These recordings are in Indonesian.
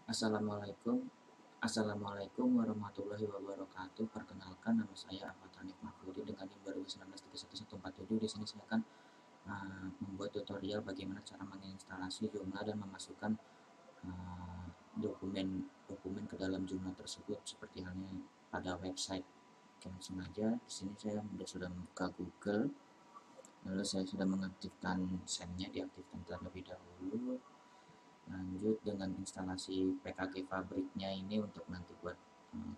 Assalamualaikum. Assalamualaikum warahmatullahi wabarakatuh. Perkenalkan, nama saya Ahmad Hanif Mahfudi dengan NIM 2019 31147. Di sini saya akan membuat tutorial bagaimana cara menginstalasi Joomla dan memasukkan uh, dokumen ke dalam Joomla tersebut seperti halnya pada website. Oke, langsung aja. Di sini saya sudah membuka Google, lalu saya sudah mengaktifkan SEM-nya, diaktifkan terlebih dahulu. Lanjut dengan instalasi PKG Fabriknya ini untuk nanti buat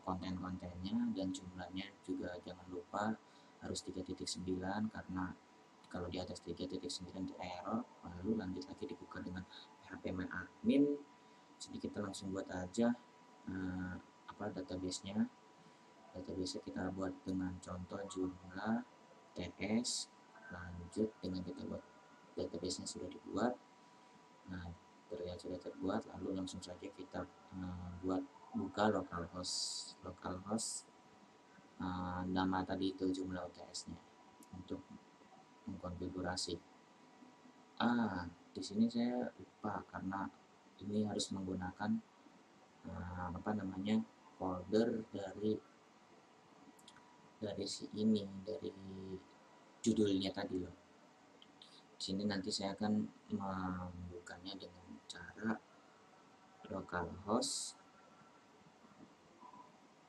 konten-kontennya, dan jumlahnya juga jangan lupa harus 3.9 karena kalau di atas 3.9 itu error. Lalu lanjut lagi dibuka dengan PHP My Admin. Jadi kita langsung buat aja database-nya. Database-nya kita buat dengan contoh jumlah TS. Lanjut dengan kita buat database-nya sudah dibuat. Nah, terlihat sudah terbuat, lalu langsung saja kita buka localhost nama tadi itu jumlah UTS-nya untuk mengkonfigurasi. Di sini saya lupa karena ini harus menggunakan folder dari judulnya tadi loh. Di sini nanti saya akan membukanya dengan cara localhost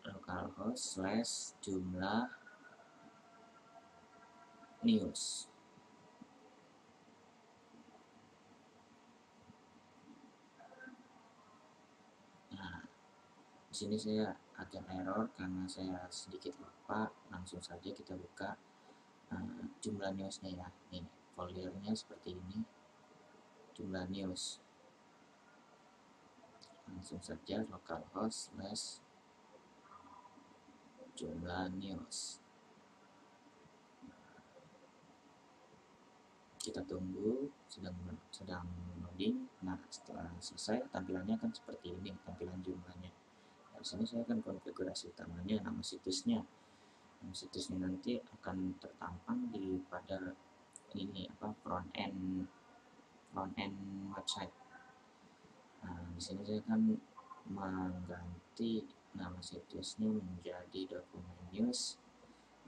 / jumlah news. Nah, di sini saya agak error karena saya sedikit lupa. Langsung saja kita buka jumlah newsnya ya. Nih, foldernya seperti ini, jumlah news. Langsung saja localhost / jumlah news. Kita tunggu, sedang loading. Nah, setelah selesai tampilannya akan seperti ini, tampilan jumlahnya. Nah, di sini saya akan konfigurasi utamanya nama situsnya. Nama situsnya nanti akan tertampang pada ini front end website. Nah, di sini saya akan mengganti nama situsnya menjadi dokumen news,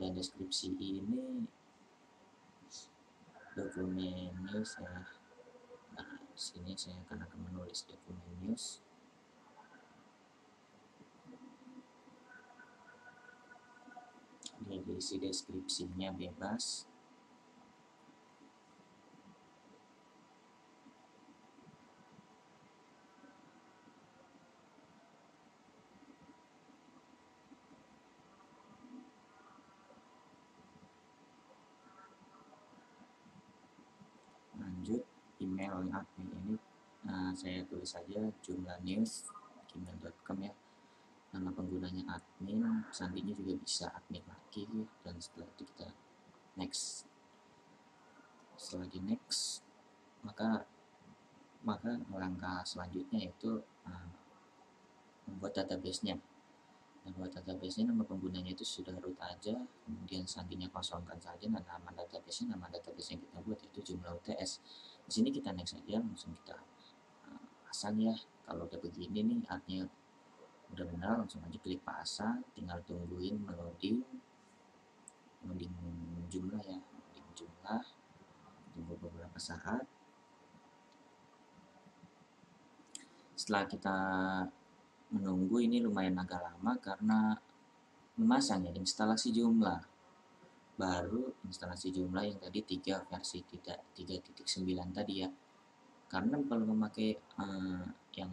dan deskripsi ini dokumen news ya. Nah, di sini saya akan menulis dokumen news. Ini diisi deskripsinya bebas. Lanjut, email admin ini saya tulis saja jumlah news@gmail.com ya. Nama penggunanya admin, sandinya juga bisa admin lagi, dan setelah itu kita next. Setelah di next, maka langkah selanjutnya yaitu membuat database-nya. Dan buat database-nya, nama penggunanya itu sudah root aja, kemudian sandinya kosongkan saja, dan nama database yang kita buat itu jumlah UTS. Di sini kita next saja, langsung kita pasang ya. Kalau udah begini nih artnya udah benar, langsung aja klik pasang, tinggal tungguin loading jumlah ya, tunggu beberapa saat. Setelah kita menunggu, ini lumayan agak lama karena memasang ya, instalasi jumlah baru, instalasi jumlah yang tadi versi 3.9 tadi ya. Karena kalau memakai yang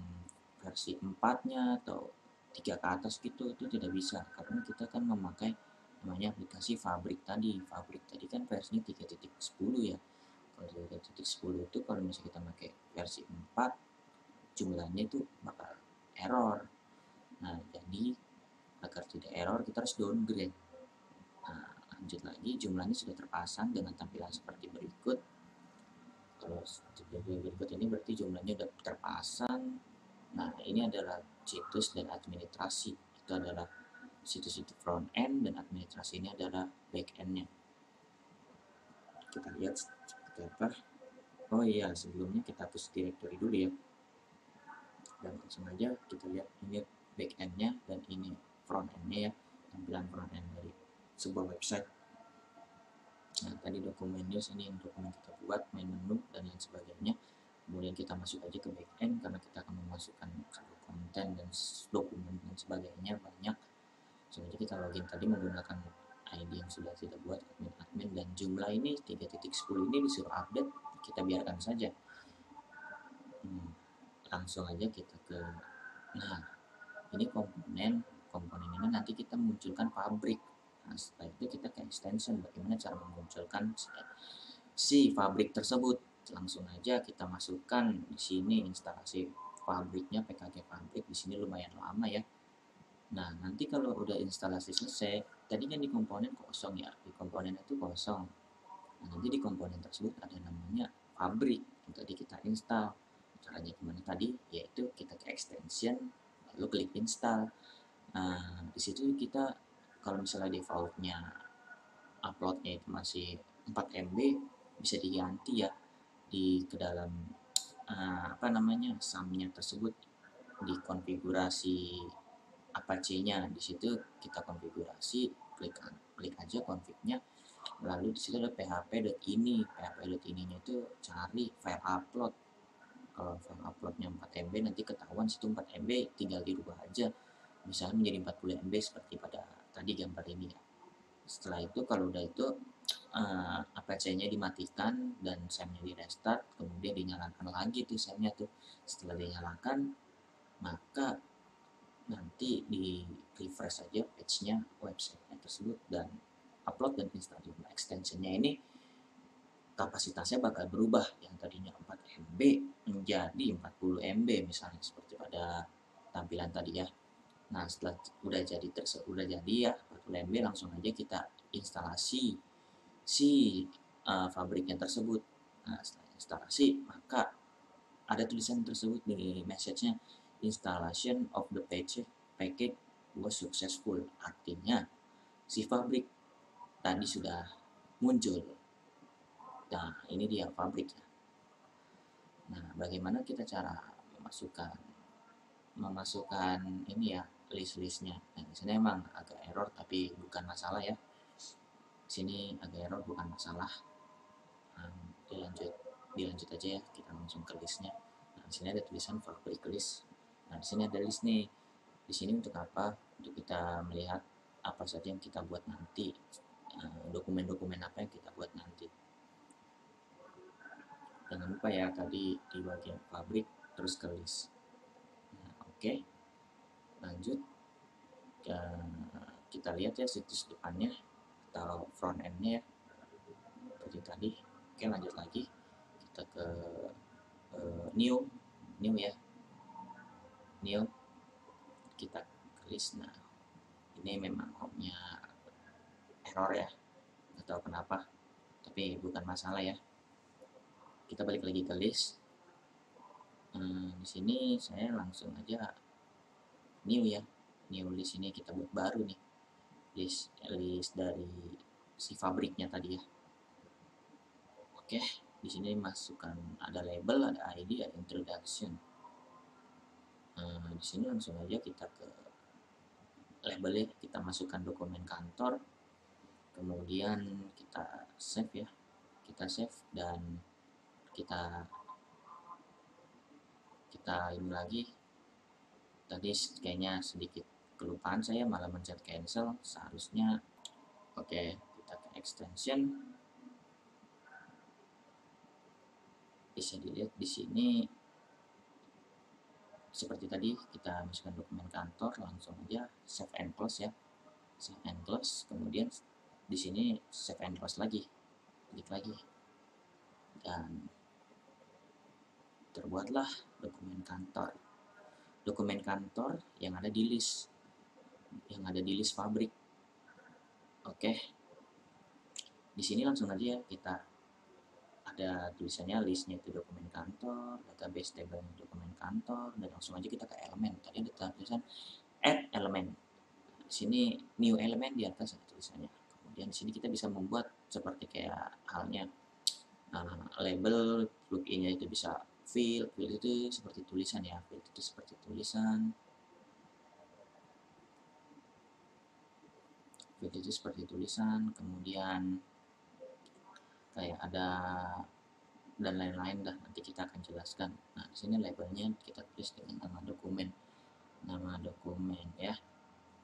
versi 4-nya atau 3 ke atas gitu, itu tidak bisa karena kita kan memakai namanya aplikasi Fabrik tadi kan versinya 3.10 ya. Kalau 3.10 itu kalau misalnya kita pakai versi 4, jumlahnya itu bakal error. Nah, jadi agar tidak error kita harus downgrade. Nah, lanjut lagi, jumlahnya sudah terpasang dengan tampilan seperti berikut. Terus berikut ini berarti jumlahnya sudah terpasang. Nah, ini adalah situs dan administrasi. Itu adalah situs itu front end, dan administrasi ini adalah back end-nya. Kita lihat seperti apa. Oh iya, sebelumnya kita hapus directory dulu ya. Dan langsung aja kita lihat ini back end-nya dan ini front end-nya ya, tampilan front end dari sebuah website. Nah, tadi dokumen news ini yang dokumen kita buat, main menu dan lain sebagainya. Kemudian kita masuk aja ke back end karena kita akan memasukkan konten dan dokumen dan sebagainya banyak. Sengaja kita login tadi menggunakan ID yang sudah kita buat, admin dan jumlah ini 3.10 ini disuruh update, kita biarkan saja. Langsung aja kita ke, nah ini komponen ini nanti kita munculkan pabrik. Nah, setelah itu kita ke extension, bagaimana cara memunculkan si pabrik tersebut. Langsung aja kita masukkan di sini instalasi pabriknya, PKG pabrik. Di sini lumayan lama ya. Nah, nanti kalau udah instalasi selesai, tadi kan di komponen kosong ya, di komponen itu kosong. Nah, nanti di komponen tersebut ada namanya pabrik yang tadi kita install. Caranya gimana tadi? Yaitu kita ke extension, lalu klik install. Nah, di situ kita kalau misalnya defaultnya uploadnya itu masih 4 MB, bisa diganti ya di ke dalam apa namanya SAM-nya tersebut, di konfigurasi Apache-nya. Di situ kita konfigurasi, klik aja config-nya, lalu di situ ada php.ini nya itu cari file upload. Kalau file uploadnya 4 MB nanti ketahuan situ 4 MB, tinggal dirubah aja misalnya menjadi 40 MB seperti pada tadi gambar ini ya. Setelah itu kalau udah itu Apache-nya dimatikan dan SAM-nya di restart, kemudian dinyalakan lagi tuh SAM-nya tuh. Setelah dinyalakan, maka nanti di refresh saja page-nya, website-nya tersebut, dan upload dan install jumlah extension-nya ini kapasitasnya bakal berubah, yang tadinya 4 MB menjadi 40 MB misalnya, seperti pada tampilan tadi ya. Nah, setelah udah jadi ya 40 MB, langsung aja kita instalasi si pabriknya tersebut. Nah, setelah instalasi, maka ada tulisan tersebut di message-nya, installation of the package was successful. Artinya si pabrik tadi sudah muncul. Nah, ini dia pabriknya. Nah, bagaimana kita cara memasukkan ini ya, list-listnya. Nah, di sini emang agak error tapi bukan masalah ya. Di sini agak error bukan masalah. Dilanjut aja ya, kita langsung ke listnya. Nah, di sini ada tulisan pabrik list. Nah, di sini ada list nih. Di sini untuk apa? Untuk kita melihat apa saja yang kita buat nanti, dokumen-dokumen apa yang kita buat nanti. Jangan lupa ya tadi di bagian pabrik terus ke list. Nah, oke. Lanjut. Kita lihat ya situs depannya atau front end-nya ya. Seperti tadi. Oke, lanjut lagi. Kita ke new ya. New, kita list. Nah, ini memang home-nya error ya, nggak tahu kenapa, tapi bukan masalah ya. Kita balik lagi ke list. Di sini saya langsung aja new ya, new list. Ini kita buat baru nih, list dari si pabriknya tadi ya. Oke, di sini masukkan ada label, ada ID, ada introduction. Di sini langsung aja kita ke labelnya, kita masukkan dokumen kantor, kemudian kita save ya, dan kita ini lagi. Tadi kayaknya sedikit kelupaan saya, malah mencet cancel seharusnya. Oke, kita ke extension. Bisa dilihat di sini seperti tadi, kita masukkan dokumen kantor, langsung aja save and close ya, save and close. Kemudian di sini save and close lagi, klik lagi, dan terbuatlah dokumen kantor yang ada di list pabrik. Oke, di sini langsung aja kita ada tulisannya listnya itu dokumen kantor, database table dokumen kantor, dan langsung aja kita ke elemen. Tadi ada tulisan add element, di sini new element di atas ada tulisannya. Kemudian di sini kita bisa membuat seperti kayak halnya label, plugin-nya itu bisa field itu seperti tulisan ya, field itu seperti tulisan, field itu seperti tulisan, kemudian kayak ada dan lain-lain dah, nanti kita akan jelaskan. Nah, di sini labelnya kita tulis dengan nama dokumen ya.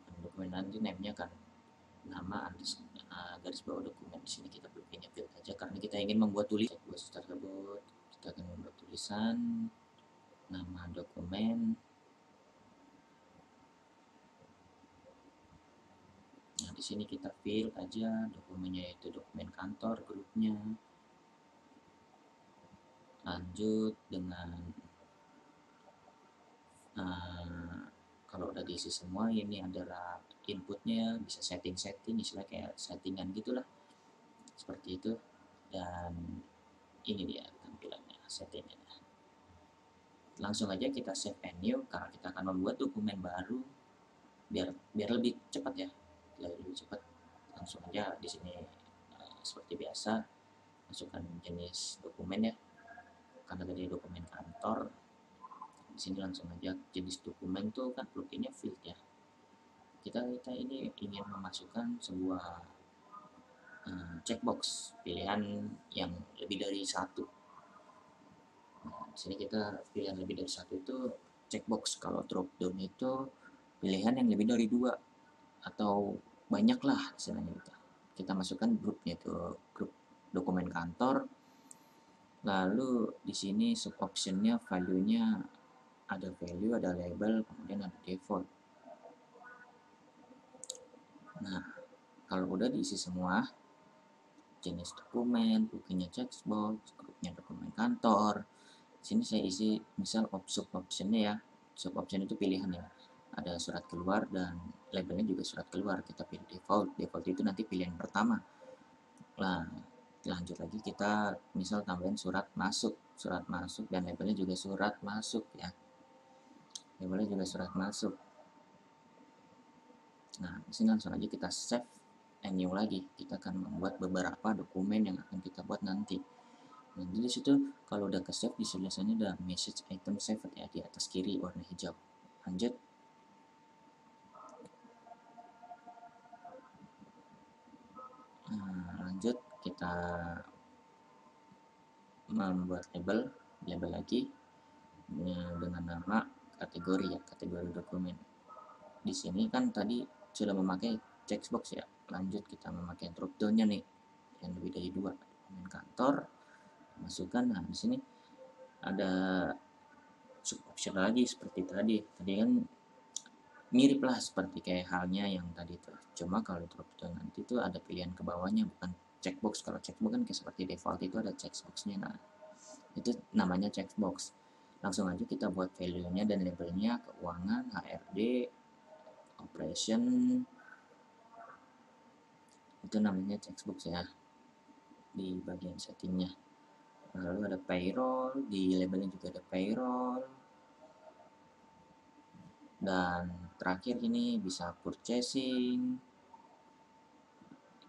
Nama dokumen nanti name-nya kan nama garis bawah dokumen. Di sini kita bikinnya field aja karena kita ingin membuat tulisan tersebut. Kita akan membuat tulisan nama dokumen. Nah, di sini kita fill aja dokumennya, yaitu dokumen kantor, grupnya. Lanjut dengan kalau udah diisi semua, ini adalah inputnya, bisa setting istilah kayak settingan gitulah, seperti itu. Dan ini dia tampilannya, settingnya. Langsung aja kita save and new karena kita akan membuat dokumen baru biar lebih cepat ya, lebih cepat. Langsung aja di sini seperti biasa masukkan jenis dokumen ya, karena tadi dokumen kantor. Di sini langsung aja jenis dokumen tuh kan pluginnya field ya. Kita ini ingin memasukkan sebuah checkbox pilihan yang lebih dari satu. Nah, di sini kita pilihan lebih dari satu itu checkbox. Kalau drop down itu pilihan yang lebih dari dua atau banyak lah istilahnya. Kita masukkan grupnya itu grup dokumen kantor. Lalu di sini sub optionnya value-nya ada value, ada label, kemudian ada default. Nah, kalau udah diisi semua, jenis dokumen, bukunya checkbox, grupnya dokumen kantor. Sini saya isi misal sub optionnya ya. Sub option itu pilihan ya. Ada surat keluar dan labelnya juga surat keluar. Kita pilih default. Default itu nanti pilihan pertama. Nah, lanjut lagi kita misal tambahin surat masuk dan labelnya juga surat masuk ya. Labelnya juga surat masuk. Nah, di sini langsung aja kita save and new lagi. Kita akan membuat beberapa dokumen yang akan kita buat nanti. Nah, di situ kalau udah ke save, di tulisannya ada message item saved ya di atas kiri warna hijau. Lanjut. Lanjut kita membuat label lagi dengan nama kategori ya, kategori dokumen. Di sini kan tadi sudah memakai checkbox ya. Lanjut kita memakai drop down-nya nih yang lebih dari dua, dokumen kantor. Masukkan. Nah, di sini ada sub option lagi seperti tadi. Tadi kan mirip lah seperti kayak halnya yang tadi tuh. Cuma kalau drop down nanti tuh ada pilihan ke bawahnya, bukan checkbox. Kalau checkbox kan kayak seperti default itu ada checkbox-nya. Nah, itu namanya checkbox. Langsung aja kita buat value-nya dan labelnya keuangan, HRD, operation. Itu namanya checkbox ya di bagian settingnya. Lalu ada payroll, di labelnya juga ada payroll. Dan terakhir ini bisa purchasing.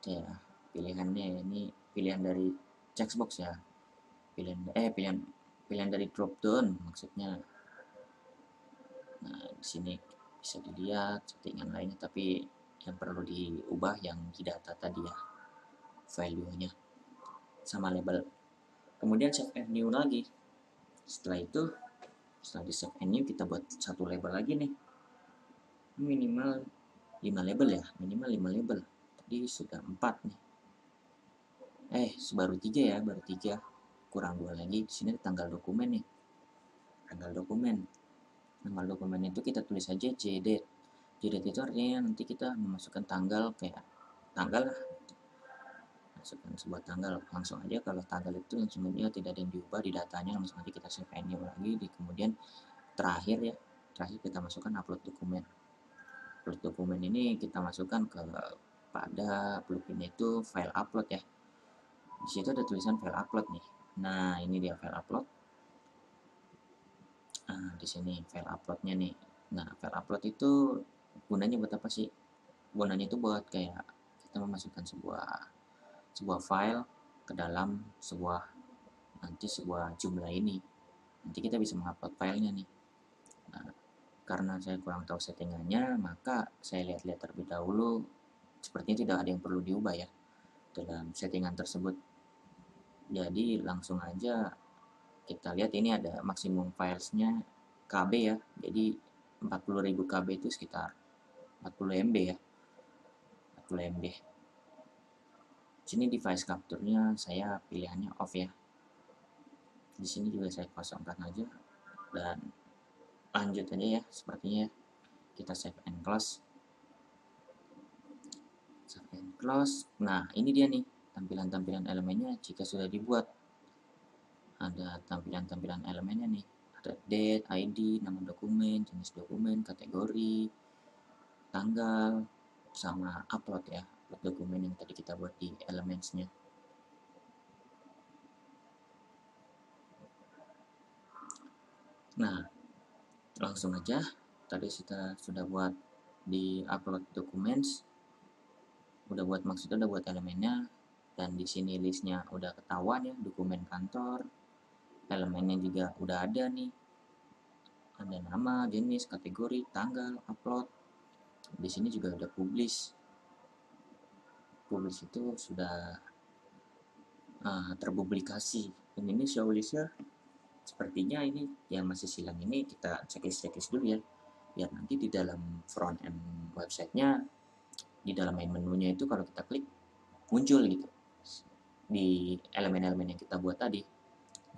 Itu ya pilihannya, ini pilihan dari checkbox ya. Pilihan dari drop down maksudnya. Nah, di sini bisa dilihat settingan lainnya, tapi yang perlu diubah yang di data tadi ya, value-nya sama label. Kemudian save and new lagi. Setelah di save and new kita buat satu label lagi nih. Minimal 5 label ya, minimal 5 label. Tadi sudah 4 nih. Baru 3 ya, baru 3. Kurang 2 lagi. Di sini ada tanggal dokumen nih. Tanggal dokumen. Nama dokumen itu kita tulis aja JDate. JDate itu artinya nanti kita memasukkan tanggal, kayak tanggal lah. Masukkan sebuah tanggal. Langsung aja kalau tanggal itu langsung aja tidak ada yang diubah di datanya, langsung aja kita save and new lagi. Kemudian terakhir kita masukkan upload dokumen. Upload dokumen ini kita masukkan pada plugin itu file upload ya. Di situ ada tulisan file upload nih. Nah, ini dia file upload. Nah, di sini file uploadnya nih. Nah, file upload itu gunanya buat apa sih? Gunanya itu buat kayak kita memasukkan sebuah file ke dalam sebuah jumlah ini. nanti kita bisa mengupload filenya nih. Nah, karena saya kurang tahu settingannya, maka saya lihat-lihat terlebih dahulu. Sepertinya tidak ada yang perlu diubah ya dalam settingan tersebut. Jadi langsung aja kita lihat, ini ada maksimum filesnya KB ya. Jadi 40.000 KB itu sekitar 40 MB ya. 40 MB. Sini device capture-nya saya pilihannya off ya. Di sini juga saya kosongkan aja dan lanjut aja ya sepertinya. Kita save and close. Save and close. Nah, ini dia nih tampilan-tampilan elemennya jika sudah dibuat. Ada tampilan-tampilan elemennya nih. Ada date, ID, nama dokumen, jenis dokumen, kategori, tanggal, sama upload ya. Upload dokumen yang tadi kita buat di elements-nya. Nah, langsung aja. Tadi kita sudah buat di upload documents, maksudnya udah buat elemennya, dan di sini listnya udah ketahuan ya, dokumen kantor, elemennya juga udah ada nih, ada nama, jenis, kategori, tanggal, upload. Di sini juga udah publish itu sudah terpublikasi. Dan ini show listnya sepertinya ini yang masih silang, ini kita checklist dulu ya, biar nanti di dalam front end websitenya, di dalam main menunya itu kalau kita klik muncul gitu di elemen-elemen yang kita buat tadi.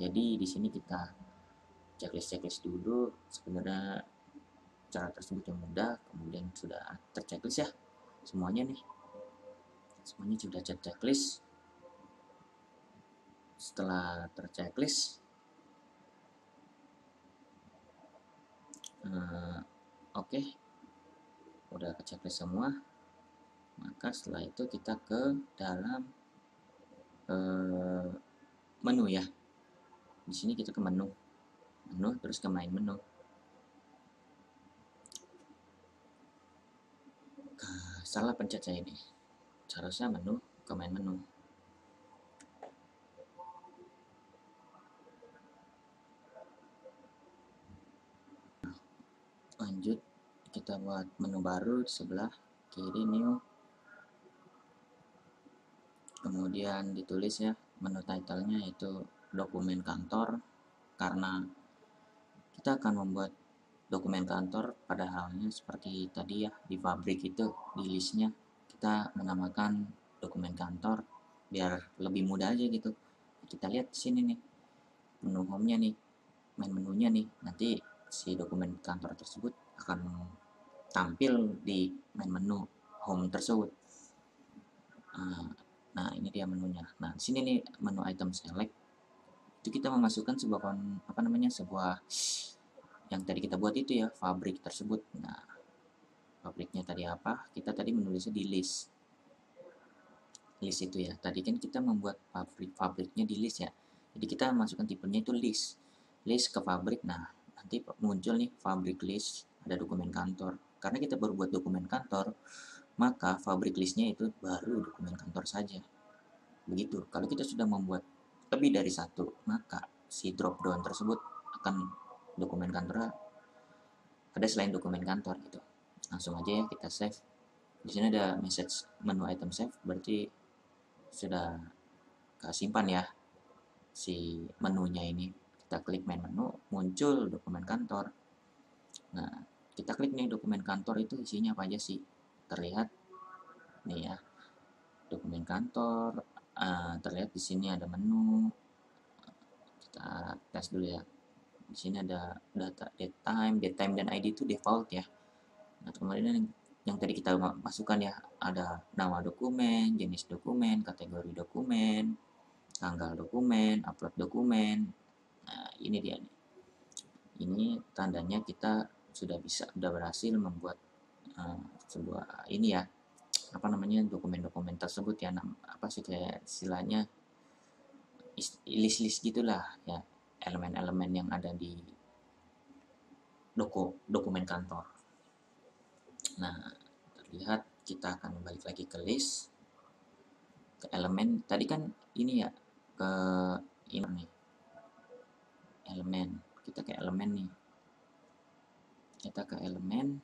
Jadi di sini kita checklist dulu. Sebenarnya cara tersebut yang mudah, kemudian sudah terchecklist ya semuanya nih, semuanya sudah checklist. Setelah terchecklist, oke, udah kechecklist semua. Maka setelah itu kita ke dalam menu ya. Di sini kita ke menu terus ke main menu. Salah pencet saya ini, seharusnya menu ke main menu. Lanjut, kita buat menu baru di sebelah kiri, new, kemudian ditulis ya menu titlenya itu dokumen kantor, karena kita akan membuat dokumen kantor pada halnya seperti tadi ya di pabrik itu, di listnya kita menamakan dokumen kantor biar lebih mudah aja gitu. Kita lihat di sini nih menu home-nya nih, main menunya nih, nanti si dokumen kantor tersebut akan tampil di main menu home tersebut. Nah, ini dia menunya. Nah, di sini nih menu item select, itu kita memasukkan sebuah sebuah yang tadi kita buat itu ya, pabrik tersebut. Nah, pabriknya tadi apa? Kita tadi menulisnya di list itu ya. Tadi kan kita membuat pabriknya di list ya. Jadi kita masukkan tipenya itu list ke pabrik. Nah, nanti muncul nih pabrik list, ada dokumen kantor. Karena kita baru buat dokumen kantor, maka pabrik listnya itu baru dokumen kantor saja. Begitu. Kalau kita sudah membuat lebih dari satu, maka si drop down tersebut akan dokumen kantor ada selain dokumen kantor gitu. Langsung aja ya kita save. Di sini ada message menu item save, berarti sudah kesimpan ya si menunya ini. Kita klik main menu, muncul dokumen kantor. Nah, kita klik nih dokumen kantor, itu isinya apa aja sih? Terlihat nih ya, dokumen kantor. Terlihat di sini ada menu. Kita tes dulu ya. Di sini ada data, date time dan ID itu default ya. Nah, kemudian yang tadi kita masukkan ya, ada nama dokumen, jenis dokumen, kategori dokumen, tanggal dokumen, upload dokumen. Nah, ini dia nih. Ini tandanya kita sudah berhasil membuat sebuah ini ya, dokumen-dokumen tersebut ya, apa sih kayak istilahnya list-list gitulah ya, elemen-elemen yang ada di dokumen kantor. Nah, terlihat kita akan balik lagi ke list, ke elemen. Tadi kan ini ya, ke ini nih, elemen. kita ke elemen nih, kita ke elemen.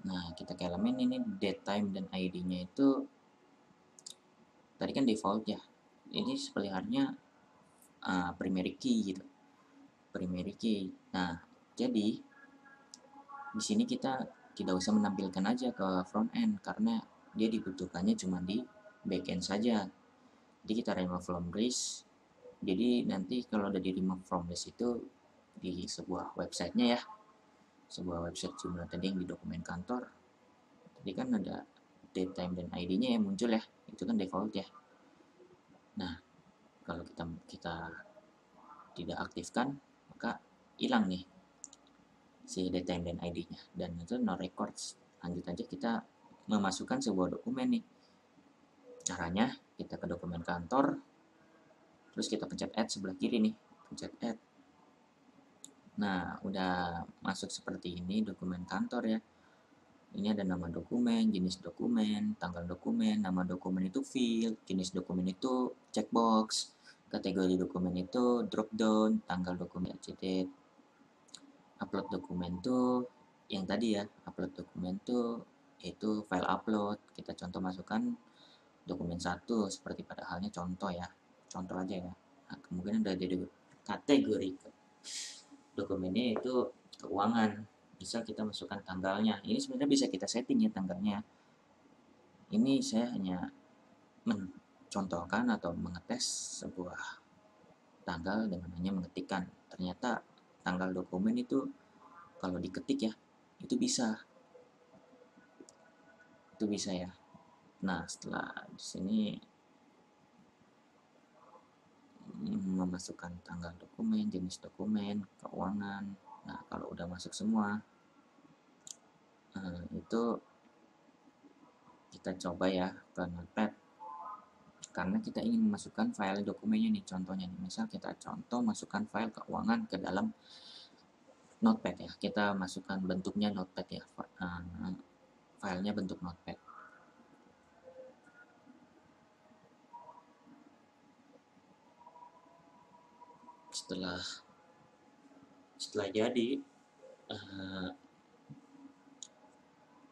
Nah, kita ke elemen ini date time dan ID-nya itu tadi kan default ya. Ini seperti halnya primary key gitu. Primary key. Nah, jadi di sini kita tidak usah menampilkan aja ke front end karena dia dibutuhkannya cuma di backend saja. Jadi kita remove from list. Jadi nanti kalau udah di remove from list itu di sebuah websitenya ya, sebuah website Joomla tadi yang di dokumen kantor. Tadi kan ada date time dan ID-nya yang muncul ya, itu kan default ya. Nah, kalau kita tidak aktifkan, maka hilang nih si date time dan ID-nya, dan itu no records. Lanjut aja kita memasukkan sebuah dokumen nih. Caranya kita ke dokumen kantor, terus kita pencet add sebelah kiri nih, pencet add. Nah, udah masuk seperti ini dokumen kantor ya. Ini ada nama dokumen, jenis dokumen, tanggal dokumen, nama dokumen itu field, jenis dokumen itu checkbox, kategori dokumen itu drop down, tanggal dokumen CT, upload dokumen itu yang tadi ya, upload dokumen itu file upload. Kita contoh masukkan dokumen 1 seperti pada halnya contoh ya, contoh aja ya. Nah, kemudian ada di kategori dokumennya itu keuangan, bisa kita masukkan tanggalnya. Ini sebenarnya bisa kita setting ya tanggalnya. Ini saya hanya mencontohkan atau mengetes sebuah tanggal dengan hanya mengetikkan. Ternyata tanggal dokumen itu kalau diketik ya, itu bisa ya. Nah, setelah di sini memasukkan tanggal dokumen, jenis dokumen, keuangan. Nah, kalau udah masuk semua, itu kita coba ya ke Notepad. Karena kita ingin memasukkan file dokumennya nih, contohnya nih. Misal kita contoh masukkan file keuangan ke dalam Notepad ya. Kita masukkan bentuknya Notepad ya. Filenya bentuk Notepad. Setelah jadi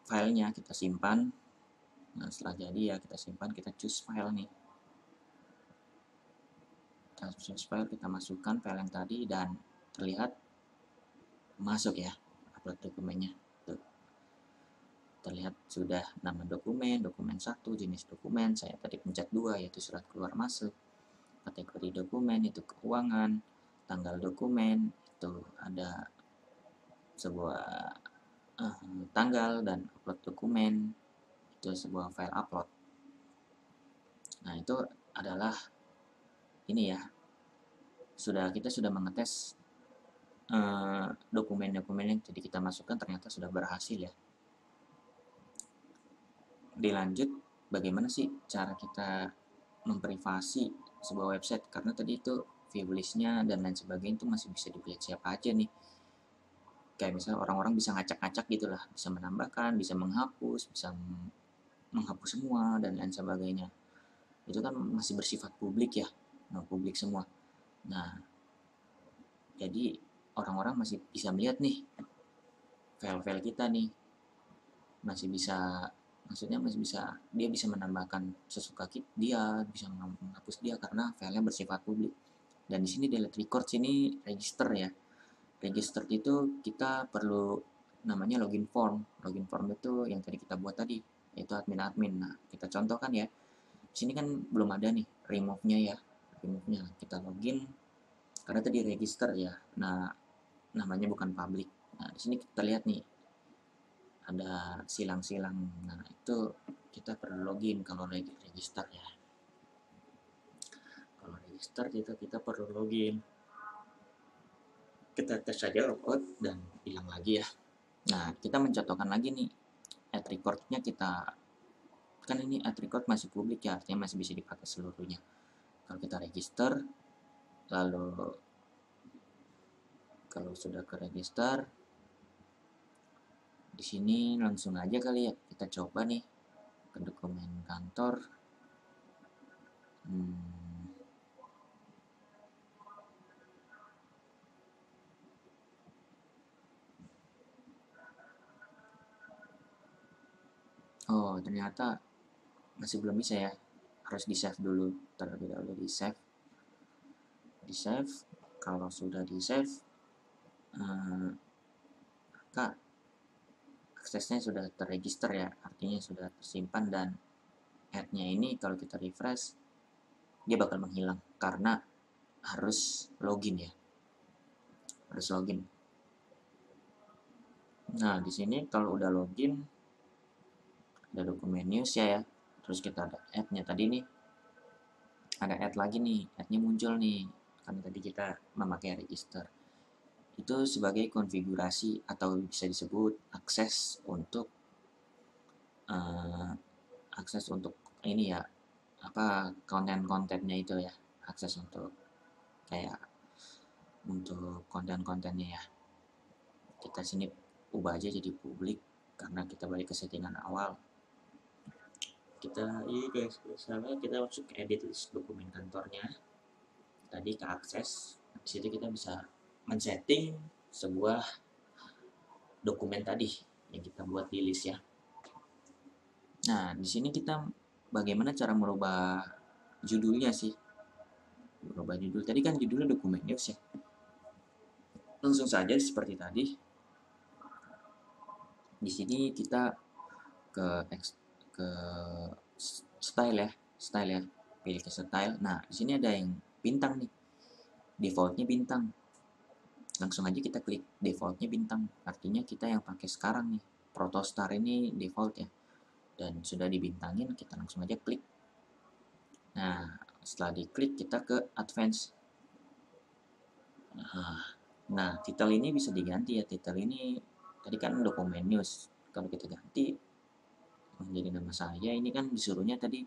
filenya kita simpan. Nah, setelah jadi ya kita simpan, kita choose file nih. Kita choose file, kita masukkan file yang tadi dan terlihat masuk ya upload dokumennya. Tuh. Terlihat sudah nama dokumen 1, jenis dokumen, saya tadi pencet 2 yaitu surat keluar masuk. Kategori dokumen itu keuangan, tanggal dokumen itu ada sebuah tanggal, dan upload dokumen itu sebuah file upload. Nah, itu adalah ini ya, kita sudah mengetes dokumen-dokumen yang tadi kita masukkan ternyata sudah berhasil ya. Dilanjut, bagaimana sih cara kita memprivasi sebuah website, karena tadi itu view listnya dan lain sebagainya itu masih bisa dilihat siapa aja nih. Kayak misalnya orang-orang bisa ngacak-ngacak gitulah, bisa menambahkan, bisa menghapus, bisa menghapus semua dan lain sebagainya. Itu kan masih bersifat publik ya, publik semua. Nah, jadi orang-orang masih bisa melihat nih file-file kita nih, masih bisa, maksudnya masih bisa, dia bisa menambahkan sesuka dia, bisa menghapus dia karena filenya bersifat publik. Dan di sini delete record sini register ya. Register itu kita perlu namanya login form. Login form itu yang tadi kita buat tadi, yaitu admin. Nah, kita contohkan ya. Di sini kan belum ada nih remove-nya ya. Remove-nya kita login karena tadi register ya. Nah, namanya bukan public. Nah, di sini kita lihat nih ada silang-silang. Nah, itu kita perlu login kalau register ya. Kalau register kita perlu login. Kita tes saja logout dan hilang lagi ya. Nah, kita mencontohkan lagi nih add record-nya. Kita kan ini add record masih publik ya, artinya masih bisa dipakai seluruhnya. Kalau kita register, lalu kalau sudah ke register, di sini langsung aja kali ya kita coba nih ke dokumen kantor. Oh, ternyata masih belum bisa ya. Harus di save dulu, terlebih dahulu di save. Di save, kalau sudah di save, maka aksesnya sudah terregister ya, artinya sudah tersimpan, dan ad-nya ini kalau kita refresh dia bakal menghilang karena harus login ya, harus login. Nah, di sini kalau udah login ada dokumen news ya, terus kita ada ad-nya tadi nih, ada ad lagi nih, ad-nya muncul nih karena tadi kita memakai register. Itu sebagai konfigurasi atau bisa disebut akses untuk uh, akses untuk ini ya, apa, konten-kontennya itu ya, akses untuk kayak untuk konten-kontennya ya. Kita sini ubah aja jadi publik karena kita balik ke settingan awal. Kita ini guys, misalnya kita masuk ke edit list dokumen kantornya, tadi ke akses. Di situ kita bisa men-setting sebuah dokumen tadi yang kita buat di list ya. Nah, di sini kita bagaimana cara merubah judulnya sih? Merubah judul. Tadi kan judulnya dokumen news ya. Langsung saja seperti tadi. Di sini kita ke ke style ya, pilih ke style. Nah, di sini ada yang bintang nih, defaultnya bintang. Langsung aja kita klik defaultnya bintang, artinya kita yang pakai sekarang nih, Protostar ini default ya, dan sudah dibintangin, kita langsung aja klik. Nah, setelah diklik kita ke advance. Nah, title ini bisa diganti ya, title ini tadi kan dokumen news, kalau kita ganti menjadi nama saya, ini kan disuruhnya tadi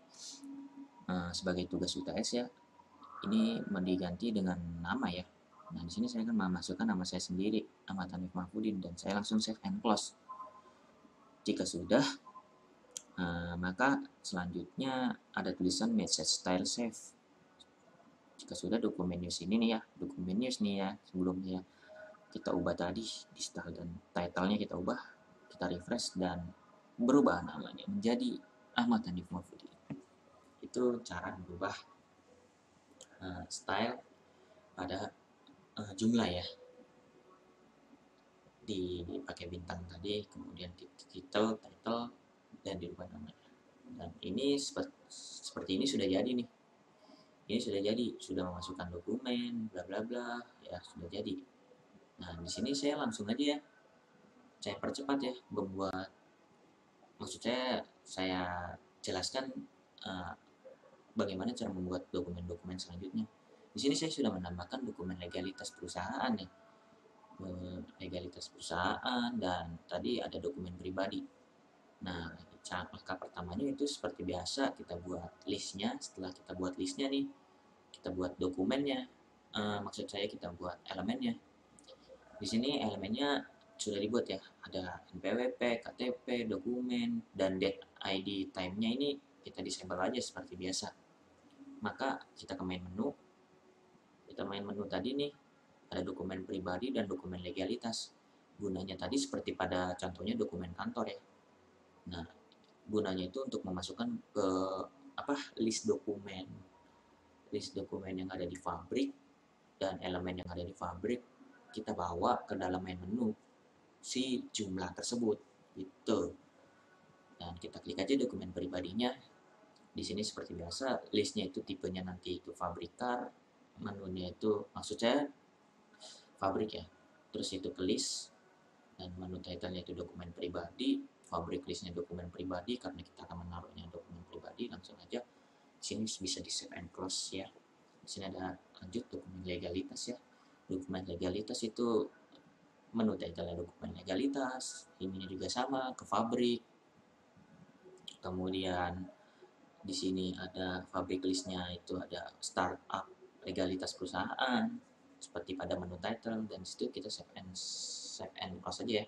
sebagai tugas UTS ya, ini mau diganti dengan nama ya. Nah, di sini saya akan memasukkan nama saya sendiri, Ahmad Hanif Mahfudin, dan saya langsung save and close. Jika sudah, maka selanjutnya ada tulisan message style save. Jika sudah, dokumen news ini nih ya, dokumen news nih ya, sebelumnya kita ubah tadi di style dan title-nya kita ubah, kita refresh dan berubah namanya menjadi Ahmad Hanif Mahfudin. Itu cara berubah style pada jumlah ya, dipakai bintang tadi, kemudian title, dan dirubah namanya. Dan ini seperti ini sudah jadi nih. Ini sudah jadi, sudah memasukkan dokumen, bla bla bla, ya sudah jadi. Nah, di sini saya langsung aja ya, saya percepat ya, membuat, maksud saya jelaskan bagaimana cara membuat dokumen-dokumen selanjutnya. Di sini saya sudah menambahkan dokumen legalitas perusahaan ya, legalitas perusahaan, dan tadi ada dokumen pribadi. Nah, langkah pertamanya itu seperti biasa, kita buat listnya. Setelah kita buat listnya nih, kita buat dokumennya. Maksud saya kita buat elemennya. Di sini elemennya sudah dibuat ya, ada NPWP, KTP, dokumen, dan date ID time-nya ini kita disable aja seperti biasa. Maka kita ke main menu, tadi nih, ada dokumen pribadi dan dokumen legalitas. Gunanya tadi seperti pada contohnya dokumen kantor ya. Nah, gunanya itu untuk memasukkan ke list dokumen yang ada di Fabric, dan elemen yang ada di Fabric kita bawa ke dalam main menu si jumlah tersebut gitu. Dan kita klik aja dokumen pribadinya. Di sini seperti biasa, listnya itu tipenya nanti itu Fabricar, menunya itu maksud saya Fabric ya, terus itu ke list, dan menu title-nya itu dokumen pribadi, Fabric listnya dokumen pribadi, karena kita akan menaruhnya dokumen pribadi. Langsung aja sini bisa di save and close ya. Di sini ada lanjut dokumen legalitas ya. Dokumen legalitas itu menu title dokumen legalitas, ininya juga sama ke Fabric. Kemudian di sini ada Fabric listnya itu ada startup legalitas perusahaan seperti pada menu title, dan situ kita save and close aja ya.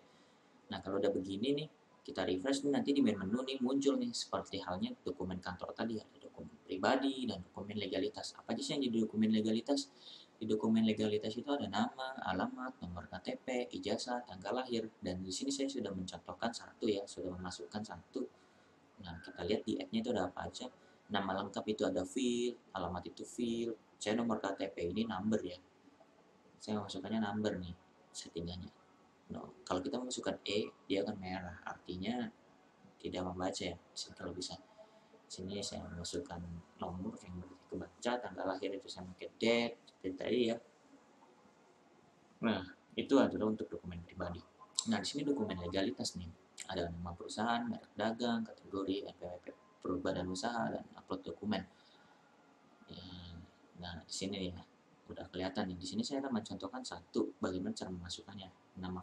Nah, kalau udah begini nih, kita refresh nih, nanti di menu nih muncul nih seperti halnya dokumen kantor tadi, ada dokumen pribadi dan dokumen legalitas. Apa aja sih yang jadi dokumen legalitas? Di dokumen legalitas itu ada nama, alamat, nomor KTP, ijazah, tanggal lahir, dan di sini saya sudah mencontohkan satu ya, sudah memasukkan satu Nah, kita lihat di add-nya itu ada apa aja. Nama lengkap itu ada field, alamat itu field, saya nomor KTP ini number ya. Saya masukkannya number nih settingannya. No, kalau kita masukkan dia akan merah, artinya tidak membaca ya. Kalau bisa sini saya masukkan nomor yang berarti kebaca, tanggal lahir itu saya pakai date seperti tadi ya. Nah, itu adalah untuk dokumen pribadi. Nah, di sini dokumen legalitas nih. Ada nama perusahaan, merek dagang, kategori, NPWP badan usaha, dan upload dokumen. Ya, nah, di sini ya udah kelihatan nih. Di sini saya akan mencontohkan satu bagaimana cara memasukkannya. Nama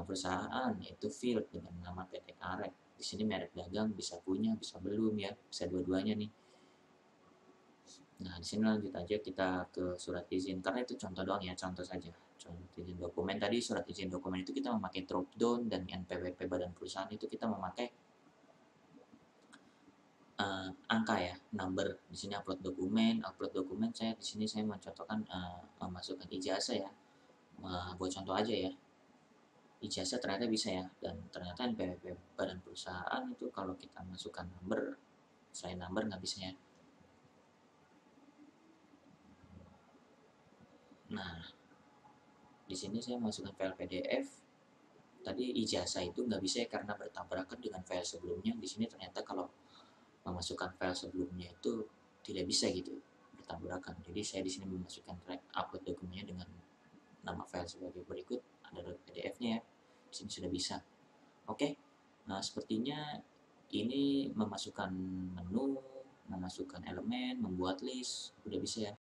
perusahaan yaitu field dengan nama PT Karet. Di sini merek dagang bisa punya, bisa belum ya, bisa dua-duanya nih. Nah, di sini lanjut aja kita ke surat izin, karena itu contoh doang ya, contoh saja. Surat izin dokumen tadi, surat izin dokumen itu kita memakai drop down, dan NPWP badan perusahaan itu kita memakai angka ya, number. Di sini upload dokumen saya di sini saya mencontohkan memasukkan ijazah ya. Buat contoh aja ya. Ijazah ternyata bisa ya, dan ternyata NPWP badan perusahaan itu kalau kita masukkan number, selain number nggak bisa ya. Nah, di sini saya masukkan file PDF. Tadi ijazah itu nggak bisa ya karena bertabrakan dengan file sebelumnya. Di sini ternyata kalau memasukkan file sebelumnya itu tidak bisa gitu, bertabrakan. Jadi saya di sini memasukkan upload dokumennya dengan nama file sebagai berikut, ada PDF-nya ya. Di sini sudah bisa. Oke. Nah, sepertinya ini memasukkan menu, memasukkan elemen, membuat list, udah bisa ya.